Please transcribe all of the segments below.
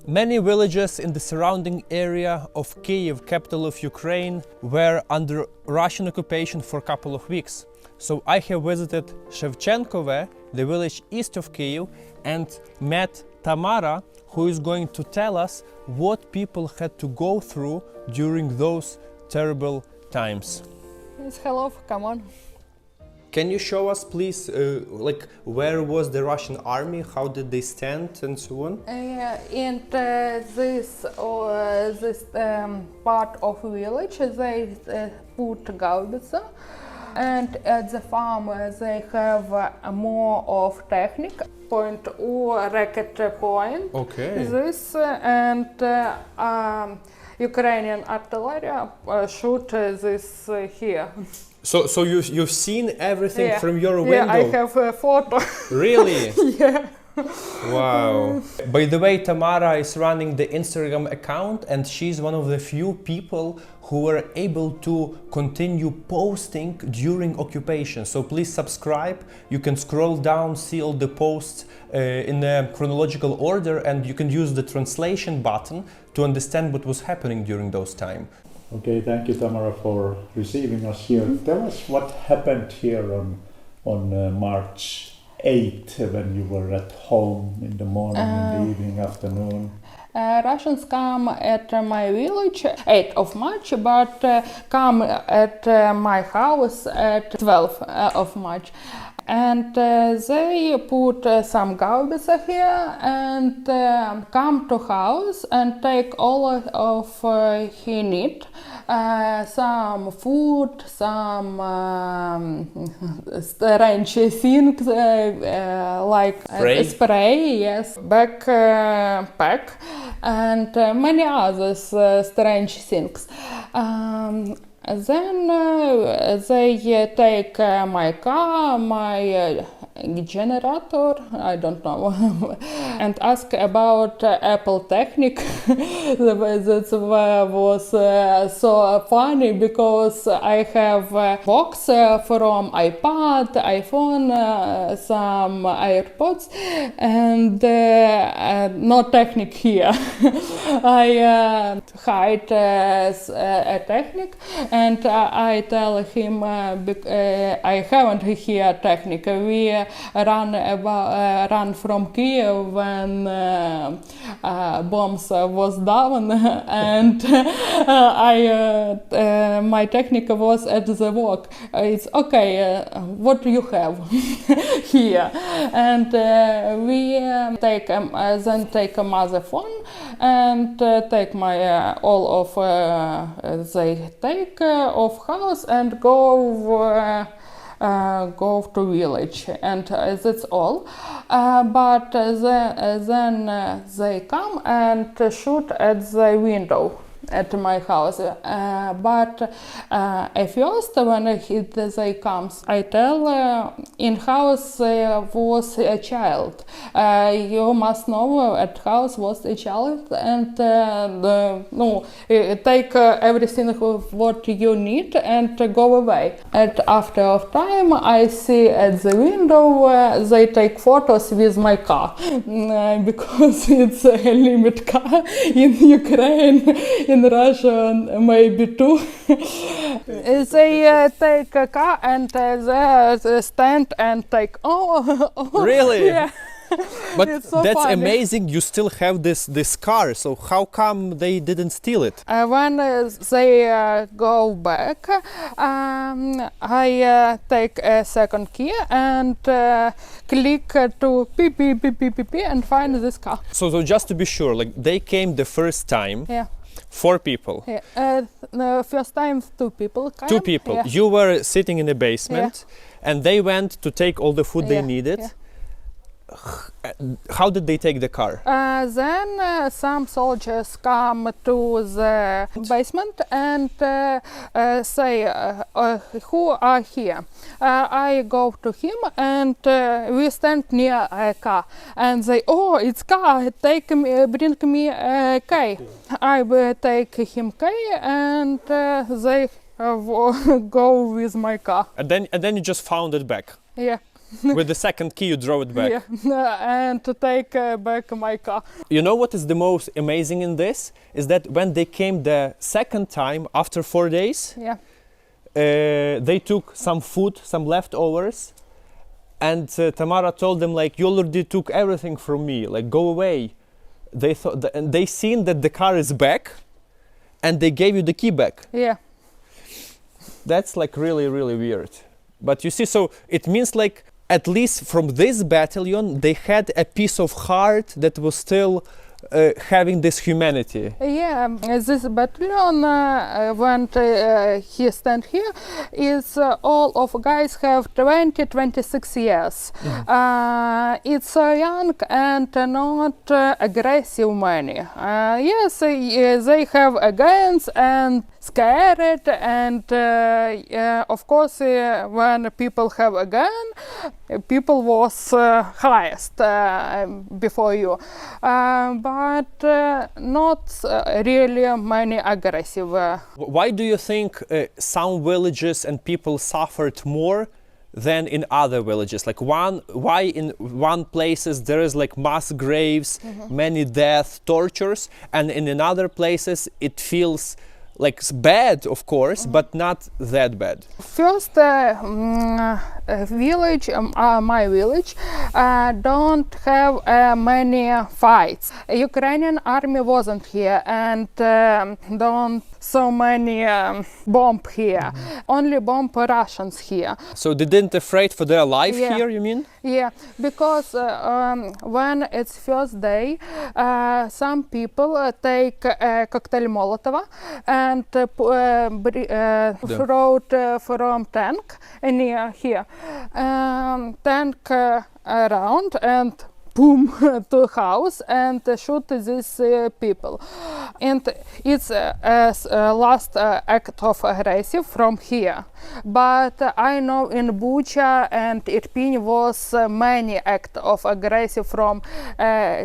Many villages in the surrounding area of Kyiv, capital of Ukraine, were under Russian occupation for a couple of weeks. So I have visited Shevchenkove, the village east of Kyiv, and met Tamara, who is going to tell us what people had to go through during those terrible times. Yes, hello, come on. Can you show us, please, where was the Russian army, how did they stand, and so on? In this part of village, they put Gaubitsa, and at the farm they have more of technique, point or racket point. Okay. This and Ukrainian artillery shoot this here. So you've seen everything from your window? Yeah, I have a photo. Really? Yeah. Wow. By the way, Tamara is running the Instagram account, and she's one of the few people who were able to continue posting during occupation. So please subscribe. You can scroll down, see all the posts in a chronological order, and you can use the translation button to understand what was happening during those times. Okay, thank you, Tamara, for receiving us here. Tell us what happened here on March 8th, when you were at home in the morning, in the evening, afternoon. Russians come at my village 8th of March, but come at my house at 12th of March. And they put some Gaubitsa here and come to house and take all of he need. Some food, some strange things like spray, yes, backpack, and many others strange things. Then they take my car, my generator, I don't know, and ask about Apple Technic. That was so funny because I have a box from iPad, iPhone, some AirPods, and no Technic here. I hide a Technic, and I tell him I haven't here Technic. We run from Kyiv when bombs was down, and my technique was at the work. It's okay. What do you have here? And we then take another phone and take my all of they take of house and go to village, and that's all. But then they come and shoot at the window at my house. But at first, when they comes, I tell in house was a child. You must know at house was a child, and take everything what you need and go away. And after of time, I see at the window they take photos with my car because it's a limit car in Ukraine. In Russia, maybe too. They take a car and they stand and take. Oh, really? Yeah. But so that's funny. amazing. You still have this car. So how come they didn't steal it? When they go back, I take a second key and click to beep beep beep beep beep and find this car. So just to be sure, like they came the first time. Yeah. 4 people. Yeah. The first time 2 people came. 2 people. Yeah. You were sitting in the basement, and they went to take all the food they needed. Yeah. How did they take the car? Then some soldiers come to the basement and say, who are here? I go to him and we stand near a car. And they, oh, it's car, take me, bring me a key. I will take him key and they go with my car. And then you just found it back. Yeah. With the second key, you drove it back. Yeah, and to take back my car. You know what is the most amazing in this? Is that when they came the second time, after 4 days, Yeah. they took some food, some leftovers, and Tamara told them, like, you already took everything from me, like, go away. They thought, and they seen that the car is back, and they gave you the key back. Yeah. That's like really, really weird. But you see, so it means like, at least from this battalion, they had a piece of heart that was still having this humanity. Yeah, this battalion, when he stand here, is all of guys have 26 years. It's young and not aggressive many. Yes, they have guns and scared, and of course when people have a gun, people was highest before you, but not really many aggressive. Why do you think some villages and people suffered more than in other villages? Like why in one places there is like mass graves, many death, tortures, and in other places it feels like bad, of course, but not that bad? First village, my village, don't have many fights. Ukrainian army wasn't here, and don't so many bomb here. Only bomb Russians here. So they didn't afraid for their life here, you mean? Yeah, because when it's first day, some people take cocktail Molotov and throw it from tank near here. Tank around and boom to house and shoot these people. And it's last act of aggressive from here. But I know in Bucha and Irpin was many act of aggressive from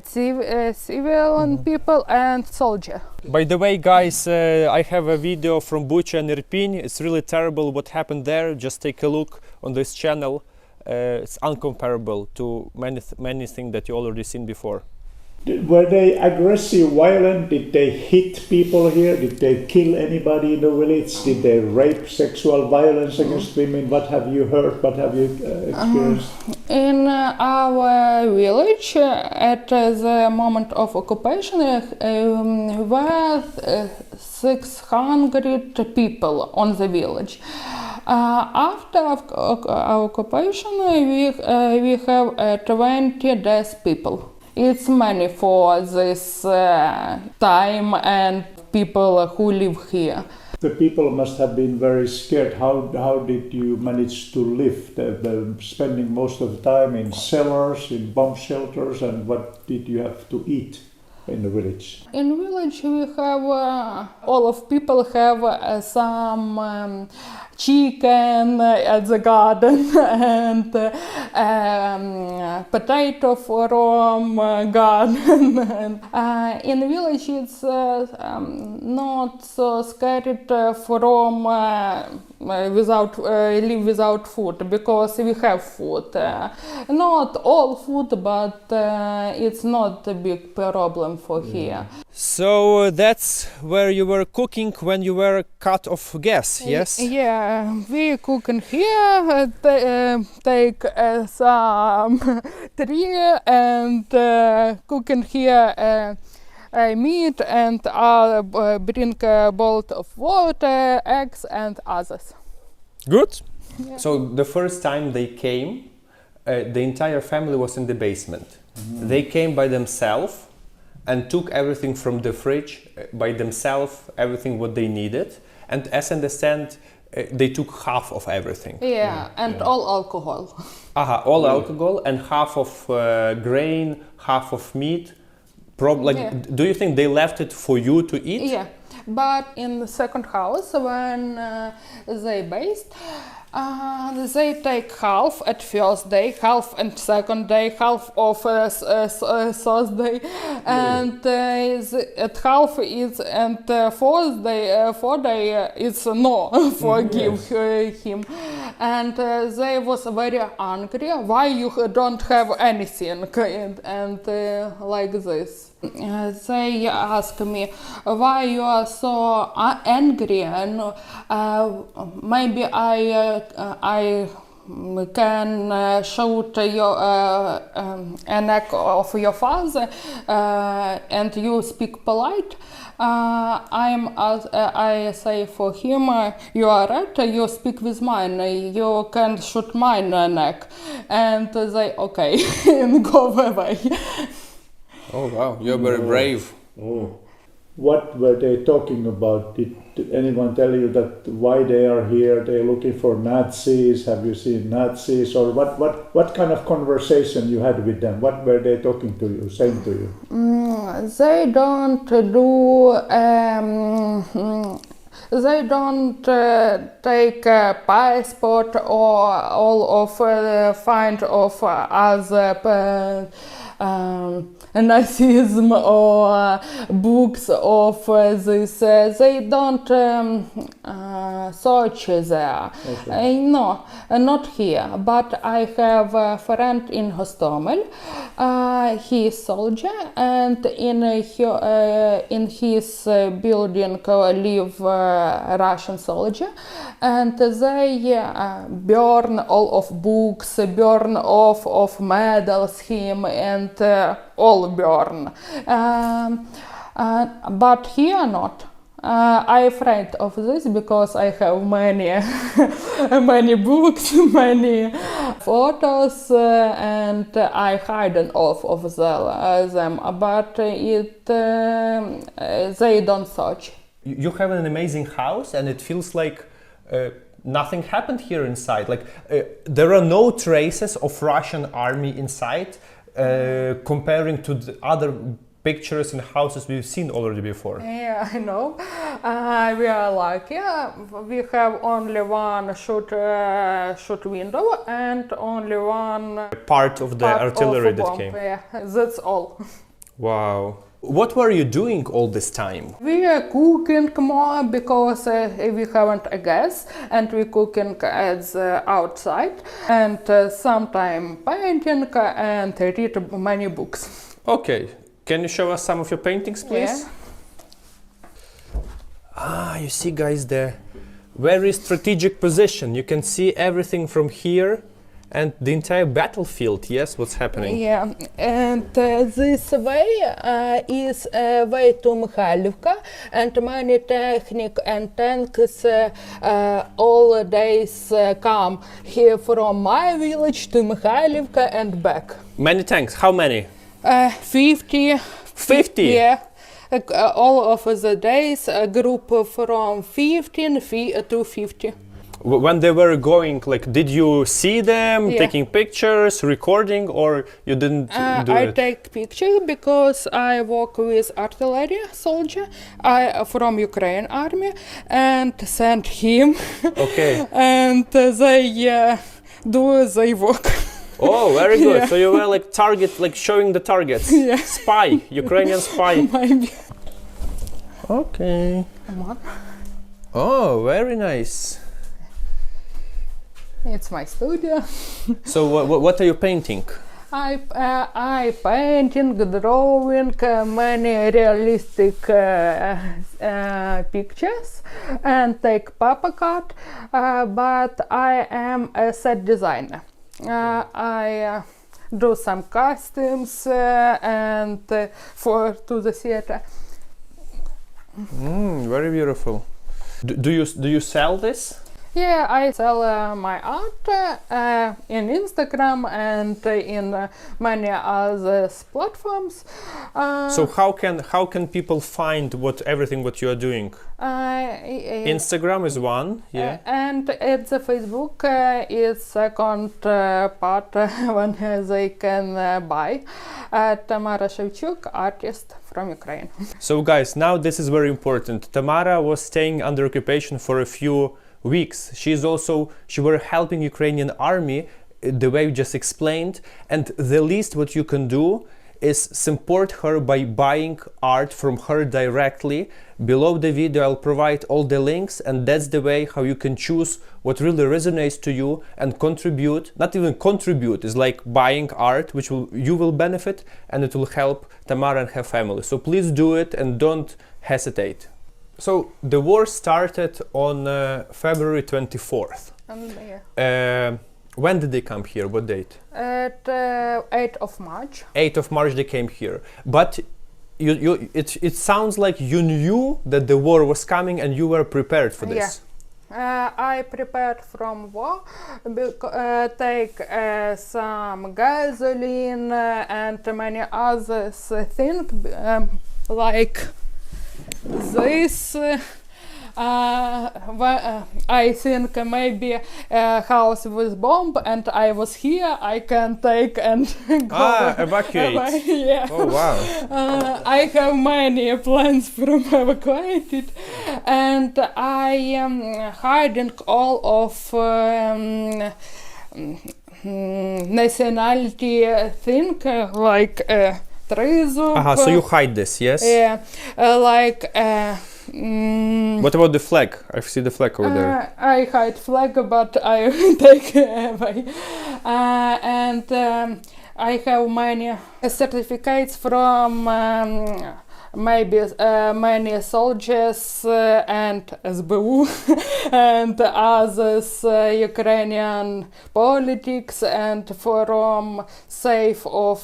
civilian people and soldier. By the way, guys, I have a video from Bucha and Irpin. It's really terrible what happened there. Just take a look on this channel. It's incomparable to many things that you already seen before. Were they aggressive, violent? Did they hit people here? Did they kill anybody in the village? Did they rape, sexual violence against women? What have you heard? What have you experienced? In our village, at the moment of occupation, were 600 people on the village. After our occupation, we have 20 dead people. It's many for this time and people who live here. The people must have been very scared. How did you manage to live? Spending most of the time in cellars, in bomb shelters, and what did you have to eat in the village? In village we have all of people have some chicken at the garden and potato from garden. In village it's not so scared from live without food, because we have food. Not all food, but it's not a big problem for here. So that's where you were cooking when you were cut off gas, yes? Yeah, we cooking here, take some tree and cooking here meat and bring a bowl of water, eggs and others. Good. Yeah. So the first time they came, the entire family was in the basement. They came by themselves and took everything from the fridge by themselves, everything what they needed. And as I understand, they took half of everything. Yeah, and all alcohol. All alcohol and half of grain, half of meat. Do you think they left it for you to eat? Yeah, but in the second house when they based, They take half at first day, half and second day, half of Thursday, and at half is and fourth day is no forgive him, and they was very angry. Why you don't have anything and like this. They ask me why you are so angry, and maybe I can shoot your a neck of your father, and you speak polite. I say for him, you are right. You speak with mine. You can shoot mine neck, and they okay and go away. Oh wow, you're very brave. Oh. What were they talking about? Did anyone tell you that why they are here? They're looking for Nazis. Have you seen Nazis? Or what kind of conversation you had with them? What were they talking to you, saying to you? They don't do. They don't take a passport or all of find of other Nazism or books of this. They don't search there. Okay. No, not here. But I have a friend in Hostomel. He is soldier, and in his building live Russian soldier, and they burn all of books, burn off of medals him, and all burn. But here not. I'm afraid of this because I have many many books, many photos, and I hide off of them. But they don't search. You have an amazing house, and it feels like nothing happened here inside. Like there are no traces of Russian army inside, comparing to the other pictures and houses we've seen already before. Yeah, I know. We are lucky. We have only one shoot window and only one Part of the artillery that bomb. came. Yeah, that's all. Wow. What were you doing all this time? We are cooking more because we haven't a gas, and we cooking at outside, and sometime painting and read many books. Okay. Can you show us some of your paintings, please? Yeah. You see, guys, the very strategic position. You can see everything from here and the entire battlefield. Yes, what's happening? Yeah, and this way is way to Mikhailivka, and many technic and tanks all days come here from my village to Mikhailivka and back. Many tanks. How many? 50. 50? Yeah. All of the days, a group from 15 to 50. When they were going, like, did you see them taking pictures, recording, or you didn't do I it? take picture because I work with artillery soldier from Ukrainian army, and send him. Okay. And they do their work. Oh, very good. Yeah. So you were like showing the targets. Yeah. Spy, Ukrainian spy. Maybe. Okay. Come on. Oh, very nice. It's my studio. So what are you painting? I painting, drawing many realistic pictures and take paper cut, but I am a set designer. I do some costumes and to the theater. Very beautiful. Do you sell this? Yeah, I sell my art in Instagram and in many other platforms. So how can people find everything what you are doing? Instagram is one, yeah. And at the Facebook is second part when they can buy. Tamara Shevchuk, artist from Ukraine. So guys, now this is very important. Tamara was staying under occupation for a few weeks. She were helping Ukrainian army the way you just explained, and the least what you can do is support her by buying art from her directly. Below the video I'll provide all the links, and that's the way how you can choose what really resonates to you and contribute. Not even contribute, is like buying art which you will benefit, and it will help Tamara and her family. So please do it and don't hesitate. So the war started on February 24th. When did they come here? What date? At 8th of March. 8th of March they came here. But it sounds like you knew that the war was coming and you were prepared for this. Yeah. I prepared from war, take some gasoline and many other things like this. I think maybe a house with bomb, and I was here. I can take and go evacuate. Yeah. Oh wow! I have many plans from evacuated, and I am hiding all of nationality thing like trezub. So you hide this, yes? Yeah, like. What about the flag? I see the flag over there. I hide flag, but I take away. And I have many certificates from maybe many soldiers and SBU and others Ukrainian politics, and from safe of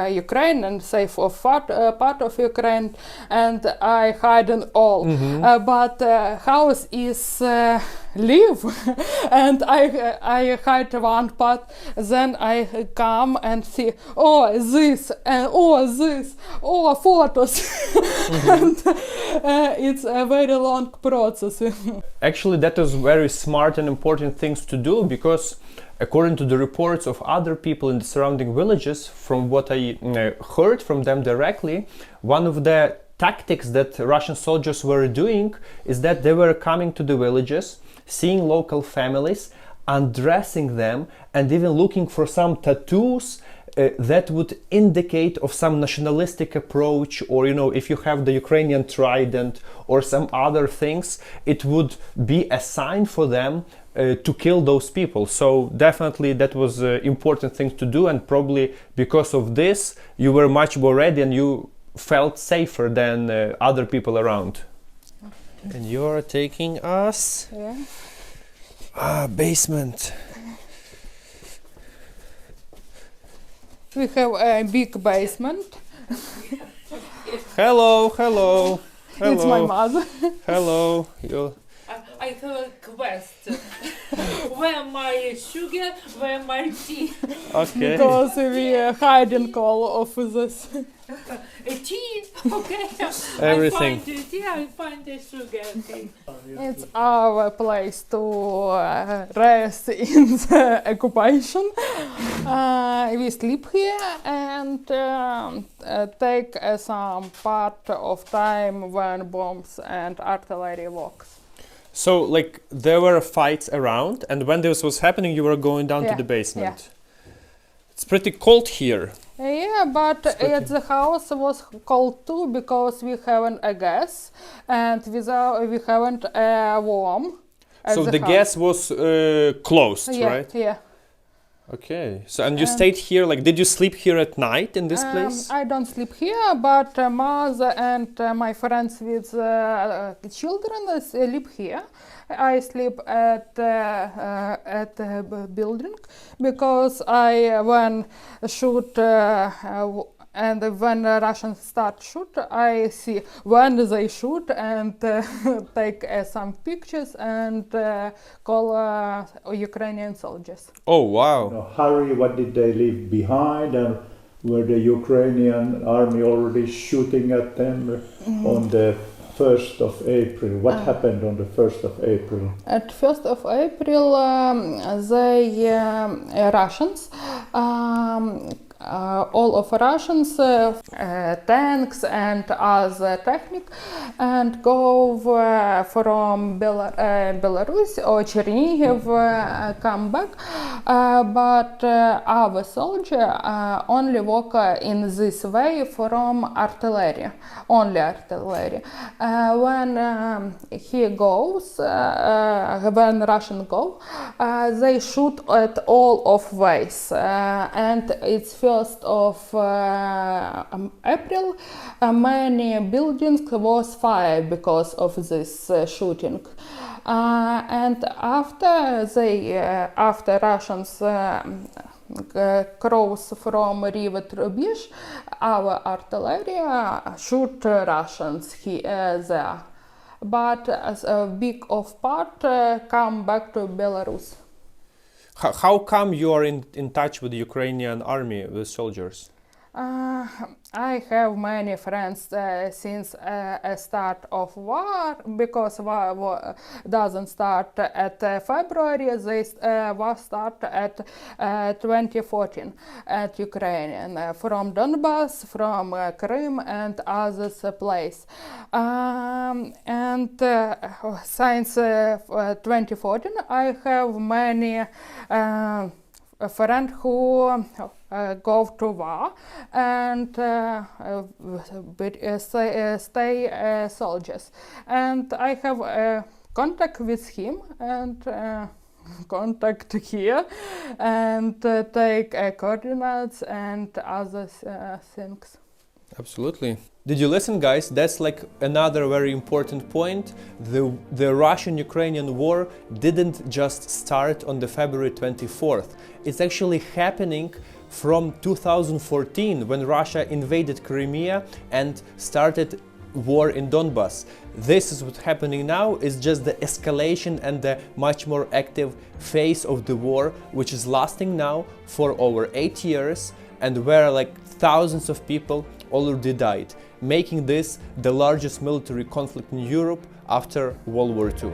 Ukraine and safe of part of Ukraine, and I hide in all. But house is live and I hide one part, then I come and see, oh this and oh this, oh photos. And it's a very long process. Actually, that is very smart and important things to do, because according to the reports of other people in the surrounding villages, from what I heard from them directly, one of the tactics that Russian soldiers were doing is that they were coming to the villages, seeing local families, undressing them, and even looking for some tattoos that would indicate of some nationalistic approach, or if you have the Ukrainian trident or some other things, it would be a sign for them to kill those people. So definitely that was an important thing to do, and probably because of this you were much more ready and you felt safer than other people around. And you're taking us basement. We have a big basement. Hello, hello, hello. It's my mother. Hello. I have a quest. Where my sugar? Where my tea? Okay. Because we are hiding all of this. Tea? Okay. Everything. I find the tea, I find the sugar. Okay. It's our place to rest in the occupation. We sleep here and take some part of time when bombs and artillery works. So, like, there were fights around, and when this was happening, you were going down to the basement. Yeah. It's pretty cold here. Yeah, but the house was cold too, because we haven't a gas and we haven't warm. So the gas was closed, right? Yeah. Okay. So, and you stayed here, like, did you sleep here at night in this place? I don't sleep here, but mother and my friends with children live here. I sleep at the building, because when shoot and when Russians start shoot, I see when they shoot and take some pictures and call Ukrainian soldiers. Oh wow! Harry, what did they leave behind, and were the Ukrainian army already shooting at them on the 1st of April? What happened on the 1st of April? At 1st of April, the Russians all of Russians tanks and other technique and go from Belarus or Chernihiv come back, but our soldier only work in this way from artillery, only artillery. When he goes, when Russian go, they shoot at all of ways, and it's 1st of April. Many buildings was fired because of this shooting, and after Russians cross from river Trubish, our artillery shoot Russians there, but a big of part come back to Belarus. How come you are in touch with the Ukrainian army, with soldiers? I have many friends since a start of war, because war doesn't start at February, they war start at 2014 at Ukrainian, from Donbass, from Kyiv and others place. And since 2014 I have many friends who go to war and stay soldiers, and I have contact with him and contact here and take coordinates and other things. Absolutely. Did you listen, guys? That's like another very important point. The Russian-Ukrainian war didn't just start on the February 24th. It's actually happening from 2014, when Russia invaded Crimea and started war in Donbass. This is what's happening now, is just the escalation and the much more active phase of the war, which is lasting now for over 8 years, and where like thousands of people already died, making this the largest military conflict in Europe after World War II.